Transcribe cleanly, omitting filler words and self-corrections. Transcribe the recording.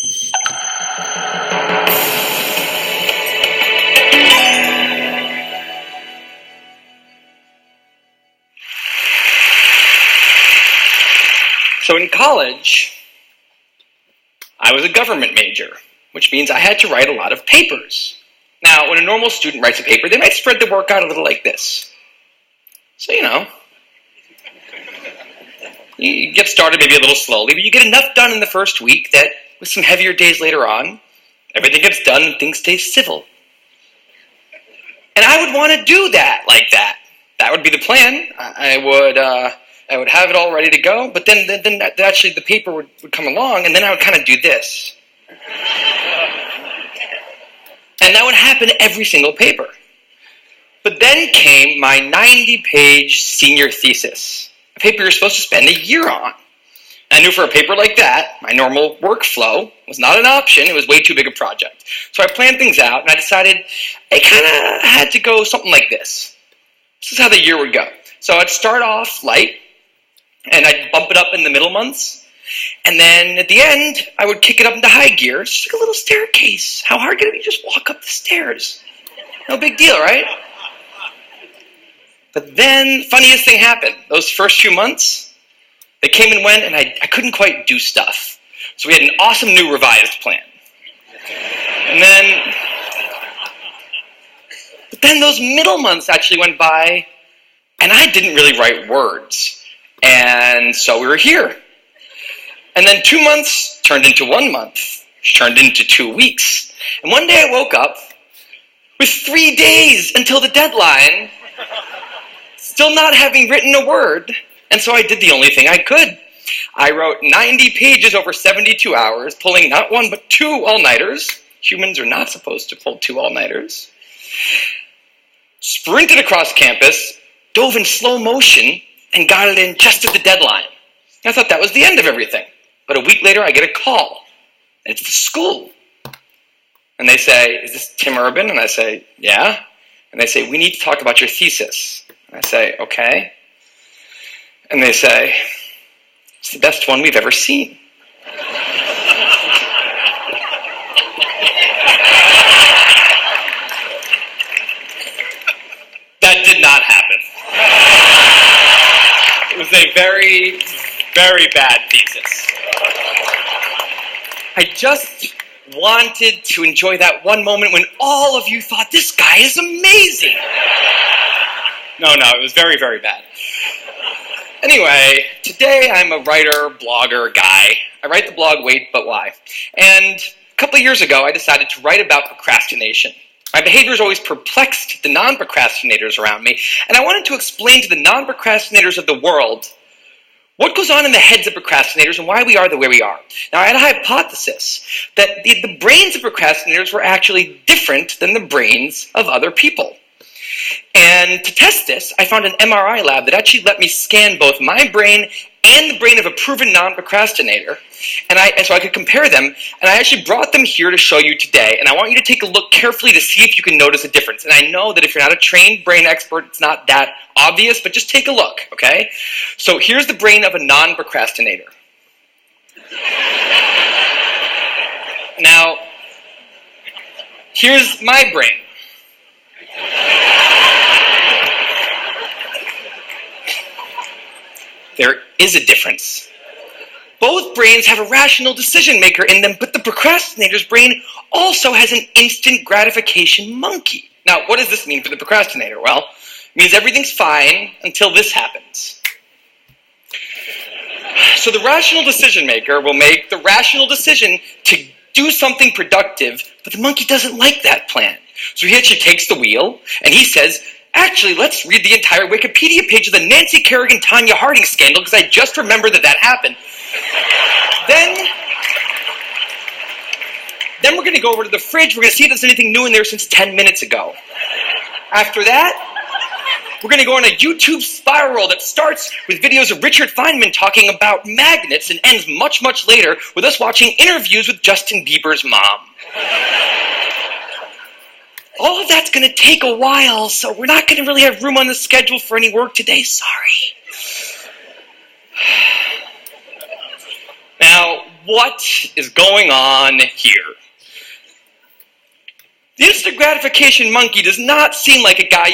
So in college, I was a government major, which means I had to write a lot of papers. Now, when a normal student writes a paper, they might spread the work out a little like this. So, you get started maybe a little slowly, but you get enough done in the first week that with some heavier days later on, everything gets done and things stay civil. And I would want to do that like that. That would be the plan. I would have it all ready to go, but then actually the paper would come along, and then I would kind of do this. And that would happen every single paper. But then came my 90-page senior thesis, a paper you're supposed to spend a year on. I knew for a paper like that, my normal workflow was not an option. It was way too big a project. So I planned things out, and I decided I kind of had to go something like this. This is how the year would go. So I'd start off light, and I'd bump it up in the middle months. And then at the end, I would kick it up into high gear. It's just like a little staircase. How hard could it be to just walk up the stairs? No big deal, right? But then, funniest thing happened. Those first few months, they came and went, and I couldn't quite do stuff. So we had an awesome new revised plan. But then those middle months actually went by, and I didn't really write words. And so we were here. And then 2 months turned into 1 month, which turned into 2 weeks. And one day I woke up with 3 days until the deadline, still not having written a word. And so I did the only thing I could. I wrote 90 pages over 72 hours, pulling not one but 2 all-nighters. Humans are not supposed to pull 2 all-nighters. Sprinted across campus, dove in slow motion, and got it in just at the deadline. I thought that was the end of everything. But a week later, I get a call. And it's the school. And they say, "Is this Tim Urban?" And I say, "Yeah." And they say, "We need to talk about your thesis." And I say, "Okay." And they say, "It's the best one we've ever seen." That did not happen. It was a very, very bad thesis. I just wanted to enjoy that one moment when all of you thought, "This guy is amazing." No, it was very, very bad. Anyway, today I'm a writer, blogger guy. I write the blog Wait But Why. And a couple of years ago, I decided to write about procrastination. My behavior has always perplexed the non-procrastinators around me, and I wanted to explain to the non-procrastinators of the world what goes on in the heads of procrastinators and why we are the way we are. Now, I had a hypothesis that the brains of procrastinators were actually different than the brains of other people. And to test this, I found an MRI lab that actually let me scan both my brain and the brain of a proven non-procrastinator, so I could compare them, and I actually brought them here to show you today, and I want you to take a look carefully to see if you can notice a difference. And I know that if you're not a trained brain expert, it's not that obvious, but just take a look, okay? So here's the brain of a non-procrastinator. Now, here's my brain. There is a difference. Both brains have a rational decision maker in them, but the procrastinator's brain also has an instant gratification monkey. Now, what does this mean for the procrastinator? Well, it means everything's fine until this happens. So the rational decision maker will make the rational decision to do something productive, but the monkey doesn't like that plan. So he actually takes the wheel, and he says, "Actually, let's read the entire Wikipedia page of the Nancy Kerrigan-Tanya Harding scandal, because I just remembered that happened. Then we're going to go over to the fridge. We're going to see if there's anything new in there since 10 minutes ago. After that, we're going to go on a YouTube spiral that starts with videos of Richard Feynman talking about magnets and ends much, much later with us watching interviews with Justin Bieber's mom. All of that's going to take a while, so we're not going to really have room on the schedule for any work today. Sorry. Now, what is going on here? The instant gratification monkey does not seem like a guy